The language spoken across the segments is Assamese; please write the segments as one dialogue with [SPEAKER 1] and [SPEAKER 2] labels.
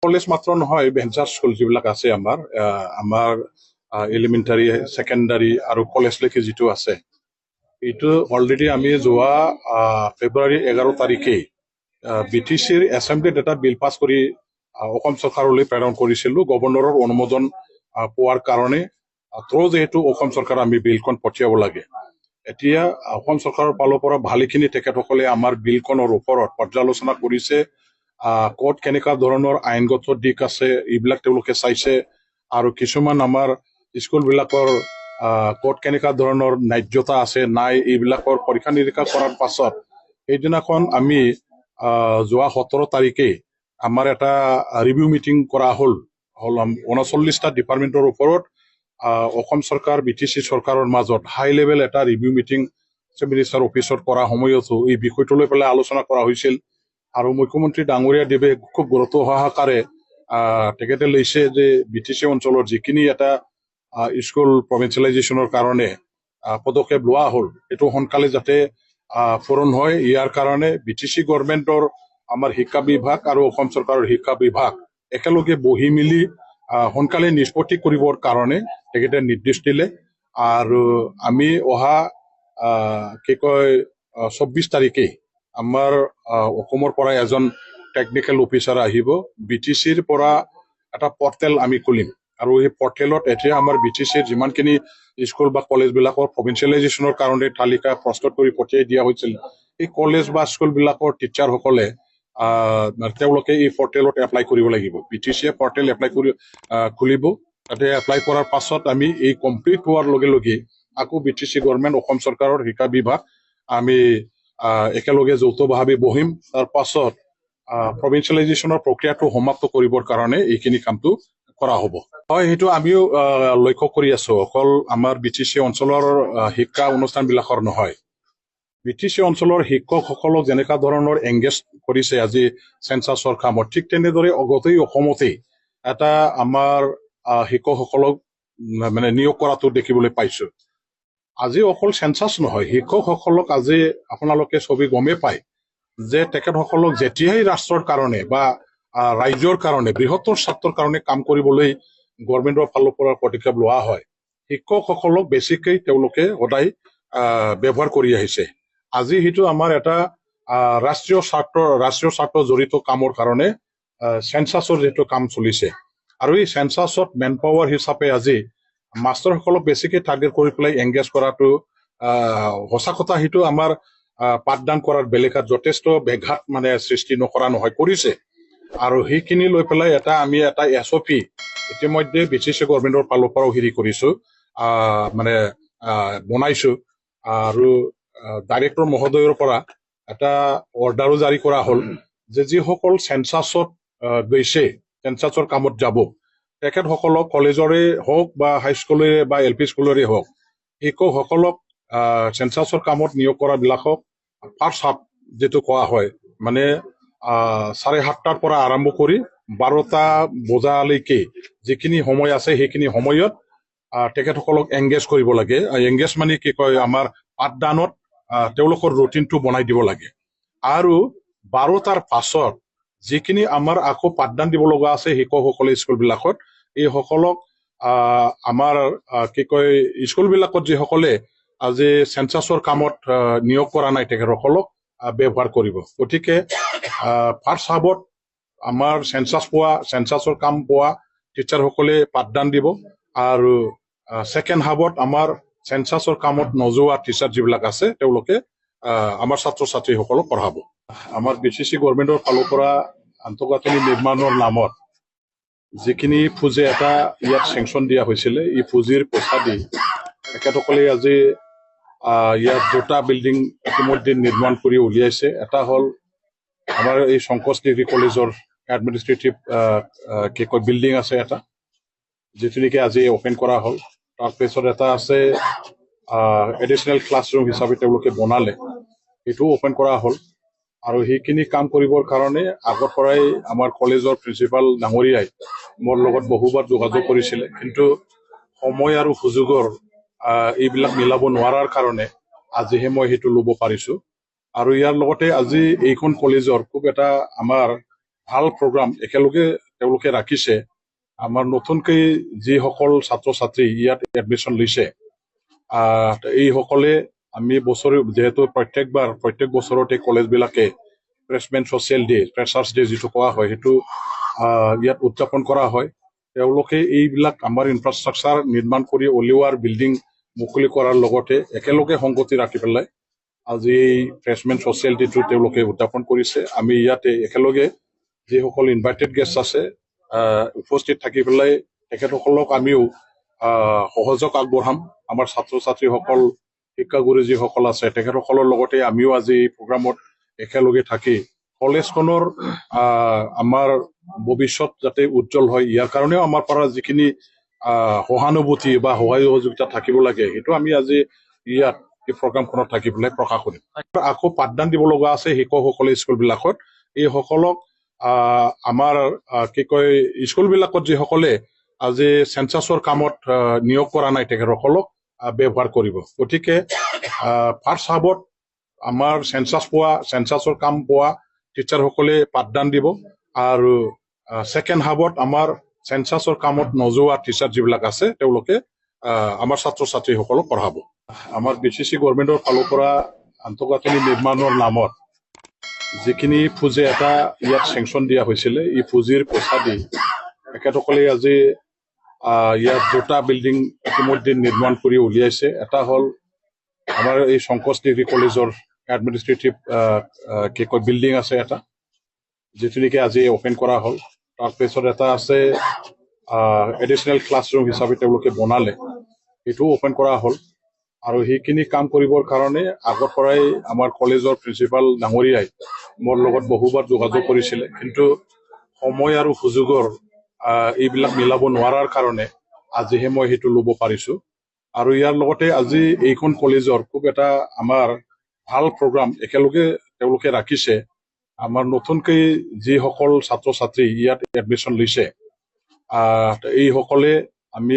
[SPEAKER 1] কলেজ মাত্ৰ নহয়, ভেঞ্চাৰ স্কুল যিবিলাক আছে আমাৰ এলিমেণ্টাৰী, ছেকেণ্ডাৰী আৰু কলেজলৈকে যিটো আছে, এইটো অলৰেডি আমি যোৱা ফেব্ৰুৱাৰী 11 তাৰিখে BTCৰ এছেম্বলিত এটা বিল পাছ কৰি অসম চৰকাৰলৈ প্ৰেৰণ কৰিছিলোঁ গভৰ্ণৰৰ অনুমোদন পোৱাৰ কাৰণে। যিহেতু অসম চৰকাৰ আমি বিলখন পঠিয়াব লাগে। এতিয়া অসম চৰকাৰৰ ফালৰ পৰা ভালেখিনি তেখেতসকলে আমাৰ বিলখনৰ ওপৰত পৰ্যালোচনা কৰিছে। ক'ত কেনেকুৱা ধৰণৰ আইনগত দিশ আছে এইবিলাক তেওঁলোকে চাইছে, আৰু কিছুমান আমাৰ স্কুলবিলাকৰ ক'ত কেনেকুৱা ধৰণৰ ন্যায্যতা আছে নাই এইবিলাকৰ পৰীক্ষা নিৰীক্ষা কৰাৰ পাছত সেইদিনাখন আমি যোৱা 17 তাৰিখে আমাৰ এটা ৰিভিউ মিটিং কৰা হ'ল 39টা ডিপাৰ্টমেণ্টৰ ওপৰত অসম চৰকাৰ BTC চৰকাৰৰ মাজত হাই লেভেল এটা ৰিভিউ মিটিং চিফ মিনিষ্টাৰ অফিচত কৰা সময়তো এই বিষয়টো লৈ পেলাই আলোচনা কৰা হৈছিল। আৰু মুখ্যমন্ত্ৰী ডাঙৰীয়া দেৱে খুব গুৰুত্ব সহকাৰে তেখেতে লৈছে যে BTC অঞ্চলৰ যিখিনি এটা স্কুল প্ৰভিন্সিয়েলাইজেশ্যনৰ কাৰণে পদক্ষেপ লোৱা হ'ল, এইটো সোনকালে যাতে পূৰণ হয়। ইয়াৰ কাৰণে BTC গভৰ্ণমেণ্টৰ আমাৰ শিক্ষা বিভাগ আৰু অসম চৰকাৰৰ শিক্ষা বিভাগ একেলগে বহি মেলি সোনকালে নিষ্পত্তি কৰিবৰ কাৰণে তেখেতে নিৰ্দেশ দিলে। আৰু আমি অহা 24 তাৰিখে আমাৰ অসমৰ পৰা এজন টেকনিকেল অফিচাৰ আহিব। BTCৰ পৰা এটা পৰ্টেল আমি খুলিম, আৰু এই পৰ্টেলত এতিয়া আমাৰ BTCৰ যিমানখিনি স্কুল বা কলেজবিলাকৰ প্ৰভিন্সিয়েলাইজেশ্যনৰ কাৰণে তালিকা প্ৰস্তুত কৰি পঠিয়াই দিয়া হৈছিল, এই কলেজ বা স্কুলবিলাকৰ টিচাৰসকলে তেওঁলোকে এই পৰ্টেলত এপ্লাই কৰিব লাগিব। BTCয়ে পৰ্টেল এপ্লাই কৰি খুলিব। তাতে এপ্লাই কৰাৰ পাছত আমি এই কমপ্লিট হোৱাৰ লগে লগে আকৌ BTC গভৰ্ণমেণ্ট অসম চৰকাৰৰ শিক্ষা বিভাগ আমি একেলগে যৌথভাৱে বহিম। তাৰ পাছত প্ৰভিন্সিয়েলাইজেশ্যনৰ প্ৰক্ৰিয়াটো সমাপ্ত কৰিবৰ কাৰণে এইখিনি কামটো কৰা হ'ব। হয়, সেইটো আমিও লক্ষ্য কৰি আছো। অকল আমাৰ BTC অঞ্চলৰ শিক্ষা অনুষ্ঠানবিলাকৰ নহয়, BTC অঞ্চলৰ শিক্ষকসকলক যেনেকুৱা ধৰণৰ এংগেজ কৰিছে আজি চেঞ্চাছৰ কামত, ঠিক তেনেদৰে গোটেই অসমতেই এটা আমাৰ শিক্ষকসকলক মানে নিয়োগ কৰাটো দেখিবলৈ পাইছো। আজি অকল চেঞ্চাছ নহয়, শিক্ষকসকলক আজি আপোনালোকে ছবি গমেই পায় যে তেখেতসকলক যেতিয়াই ৰাষ্ট্ৰৰ কাৰণে বা ৰাজ্যৰ কাৰণে বৃহত্তৰ স্বাৰ্থৰ কাৰণে কাম কৰিবলৈ গভৰ্ণমেণ্টৰ ফালৰ পৰা পদক্ষেপ লোৱা হয়, শিক্ষকসকলক বেছিকৈ তেওঁলোকে সদায় ব্যৱহাৰ কৰি আহিছে। আজি সেইটো আমাৰ এটা ৰাষ্ট্ৰীয় স্বাৰ্থ জড়িত কামৰ কাৰণে চেঞ্চাছৰ যিটো কাম চলিছে, আৰু এই চেঞ্চাছত মেন পাৱাৰ হিচাপে আজি মাষ্টাৰসকলক বেছিকৈ টাৰ্গেট কৰি পেলাই এংগেজ কৰাটো সঁচা কথা। সেইটো আমাৰ পাঠদান কৰাৰ বেলেগত যথেষ্ট ব্যাঘাত মানে সৃষ্টি নকৰা নহয়, কৰিছে। আৰু সেইখিনি লৈ পেলাই আমি এটা SOP ইতিমধ্যে BTC গভৰ্ণমেণ্টৰ ফালৰ পৰাও কৰিছো, মানে বনাইছো। আৰু ডাইৰেক্টৰ মহোদয়ৰ পৰা এটা অৰ্ডাৰো জাৰি কৰা হ'ল যে যিসকল চেঞ্চাছত গৈছে, চেঞ্চাছৰ কামত যাব, তেখেতসকলক কলেজৰে হওক বা হাইস্কুলৰে বা LP স্কুলৰে হওক, শিক্ষকসকলক চেঞ্চাছৰ কামত নিয়োগ কৰাবিলাকক ফাৰ্ষ্ট হাফ যিটো কোৱা হয়, মানে 7:30টাৰ পৰা আৰম্ভ কৰি 12টা বজালৈকে যিখিনি সময় আছে সেইখিনি সময়ত তেখেতসকলক এংগেজ কৰিব লাগে। এংগেজ মানে কি কয়, আমাৰ পাঠদানত তেওঁলোকৰ ৰুটিনটো বনাই দিব লাগে। আৰু 12টাৰ পাছত যিখিনি আমাৰ আকৌ পাঠদান দিব লগা আছে শিক্ষকসকলে স্কুলবিলাকত, এইসকলক আমাৰ কি কয় স্কুলবিলাকত যিসকলে আজি চেঞ্চাছৰ কামত নিয়োগ কৰা নাই তেখেতসকলক ব্যৱহাৰ কৰিব। গতিকে ফাৰ্ষ্ট হাফত আমাৰ চেঞ্চাছৰ কাম পোৱা টিচাৰসকলে পাঠদান দিব, আৰু ছেকেণ্ড হাফত আমাৰ চেঞ্চাছৰ কামত নোযোৱা টিচাৰ যিবিলাক আছে তেওঁলোকে আমাৰ ছাত্ৰ ছাত্ৰীসকলক পঢ়াব। আমাৰ BTC গভৰ্ণমেণ্টৰ ফালৰ পৰা আন্তঃগাঁথনি নিৰ্মাণৰ নামত যিখিনি পুঁজি এটা ইয়াত চেংচন দিয়া হৈছিলে, এই পুঁজিৰ পইচা দি তেখেতসকলে আজি ইয়াত 2টা বিল্ডিং ইতিমধ্যে নিৰ্মাণ কৰি উলিয়াইছে। এটা হ'ল আমাৰ এই শংকৰদেৱ ডিগ্ৰী কলেজৰ এডমিনিষ্ট্ৰেটিভ কি কয় বিল্ডিং আছে এটা, যিটো নেকি আজি অপেন কৰা হ'ল। তাৰপিছত এটা আছে এডিশ্যনেল ক্লাছৰুম হিচাপে তেওঁলোকে বনালে, সেইটোও অপেন কৰা হ'ল। আৰু সেইখিনি কাম কৰিবৰ কাৰণে আগৰ পৰাই আমাৰ কলেজৰ প্ৰিন্সিপাল ডাঙৰীয়াই মোৰ লগত বহুবাৰ যোগাযোগ কৰিছিলে, কিন্তু সময় আৰু সুযোগৰ এইবিলাক মিলাব নোৱাৰাৰ কাৰণে আজিহে মই সেইটো ল'ব পাৰিছো। আৰু ইয়াৰ লগতে আজি এইখন কলেজৰ খুব এটা আমাৰ ভাল প্ৰগ্ৰাম একেলগে তেওঁলোকে ৰাখিছে আমাৰ নতুনকৈ যিসকল ছাত্ৰ ছাত্ৰী ইয়াত এডমিশ্যন লৈছে এইসকলে আমি যিহেতু প্ৰত্যেক বছৰতে কলেজবিলাকে freshmen social day freshers day যিটো কোৱা হয় সেইটো ইয়াত উদযাপন কৰা হয় তেওঁলোকে এইবিলাক আমাৰ ইনফ্ৰাষ্ট্ৰাকচাৰ নিৰ্মাণ কৰি উলিওৱাৰ বিল্ডিং মুকলি কৰাৰ লগতে একেলগে সংগতি ৰাখি পেলাই আজি এই ফ্ৰেছমেন ছ'চিয়েল ডেটো তেওঁলোকে উদযাপন কৰিছে আমি ইয়াতে একেলগে যিসকল ইনভাইটেড গেষ্ট আছে উপস্থিত থাকি পেলাই তেখেতসকলক আমিও সহযোগ আগবঢ়াম আমাৰ ছাত্ৰ ছাত্ৰীসকল শিক্ষাগুৰু যিসকল আছে তেখেতসকলৰ লগতে আমিও আজি এই প্ৰগ্ৰামত একেলগে থাকি কলেজখনৰ আমাৰ ভৱিষ্যত যাতে উজ্জ্বল হয় ইয়াৰ কাৰণেও আমাৰ পৰা যিখিনি সহানুভূতি বা সহায় সহযোগিতা থাকিব লাগে সেইটো আমি আজি ইয়াত এই প্ৰগ্ৰামখনত থাকি পেলাই প্ৰকাশ কৰিম আকৌ পাঠদান দিব লগা আছে শিক্ষকসকলে স্কুলবিলাকত এইসকলক আমাৰ কি কয় স্কুলবিলাকত যিসকলে আজি চেঞ্চাছৰ কামত নিয়োগ কৰা নাই তেখেতসকলক ব্যৱহাৰ কৰিব গতিকে ফাৰ্ষ্ট হাবত আমাৰ চেঞ্চাছৰ কাম পোৱা টিচাৰসকলে পাঠদান দিব আৰু ছেকেণ্ড হাবত আমাৰ চেঞ্চাছৰ কামত নোযোৱা টিচাৰ যিবিলাক আছে তেওঁলোকে আমাৰ ছাত্ৰ ছাত্ৰীসকলক পঢ়াব আমাৰ BCC গভৰ্ণমেণ্টৰ ফালৰ পৰা আন্তঃগাঁথনি নিৰ্মাণৰ নামত যিখিনি পুঁজি এটা ইয়াত চেংচন দিয়া হৈছিলে এই পুঁজিৰ পইচা দি তেখেতসকলে আজি ইয়াত দুটা বিল্ডিং ইতিমধ্যে নিৰ্মাণ কৰি উলিয়াইছে এটা হ'ল আমাৰ এই শংকৰদেৱ ডিগ্ৰী কলেজৰ এডমিনিষ্ট্ৰেটিভ কি কয় বিল্ডিং আছে এটা যিটো নেকি আজি অপেন কৰা হ'ল তাৰপিছত এটা আছে এডিশ্যনেল ক্লাছৰুম হিচাপে তেওঁলোকে বনালে সেইটোও অপেন কৰা হ'ল আৰু সেইখিনি কাম কৰিবৰ কাৰণে আগৰ পৰাই আমাৰ কলেজৰ প্ৰিন্সিপাল ডাঙৰীয়াই মোৰ লগত বহুবাৰ যোগাযোগ কৰিছিলে কিন্তু সময় আৰু সুযোগৰ এইবিলাক মিলাব নোৱাৰাৰ কাৰণে আজিহে মই সেইটো ল'ব পাৰিছোঁ আৰু ইয়াৰ লগতে আজি এইখন কলেজৰ খুব এটা আমাৰ ভাল প্ৰগ্ৰাম একেলগে তেওঁলোকে ৰাখিছে আমাৰ নতুনকৈ যিসকল ছাত্ৰ ছাত্ৰী ইয়াত এডমিশ্যন লৈছে এইসকলে আমি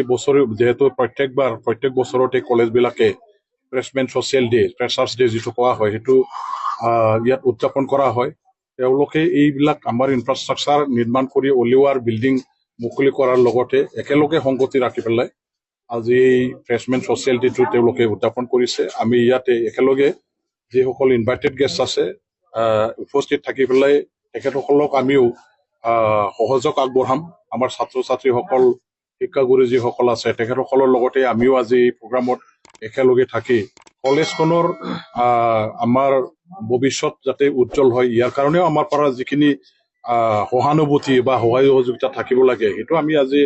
[SPEAKER 1] যিহেতু প্ৰত্যেক বছৰতে কলেজবিলাকে freshmen social day freshers day যিটো কোৱা হয় সেইটো ইয়াত উদযাপন কৰা হয় তেওঁলোকে এইবিলাক আমাৰ ইনফ্ৰাষ্ট্ৰাকচাৰ নিৰ্মাণ কৰি উলিওৱাৰ বিল্ডিং মুকলি কৰাৰ লগতে একেলগে সংগতি ৰাখি পেলাই আজি এই ফ্ৰেছমেন ছ'চিয়েল ডেটো তেওঁলোকে উদযাপন কৰিছে আমি ইয়াতে একেলগে যিসকল ইনভাইটেড গেষ্ট আছে উপস্থিত থাকি পেলাই তেখেতসকলক আমিও সহযোগ আগবঢ়াম আমাৰ ছাত্ৰ ছাত্ৰীসকল শিক্ষাগুৰু যিসকল আছে তেখেতসকলৰ লগতে আমিও আজি এই প্ৰগ্ৰামত একেলগে থাকি কলেজখনৰ আমাৰ ভৱিষ্যত যাতে উজ্জ্বল হয় ইয়াৰ কাৰণেও আমাৰ পৰা যিখিনি সহানুভূতি বা সহায় সহযোগিতা থাকিব লাগে সেইটো আমি আজি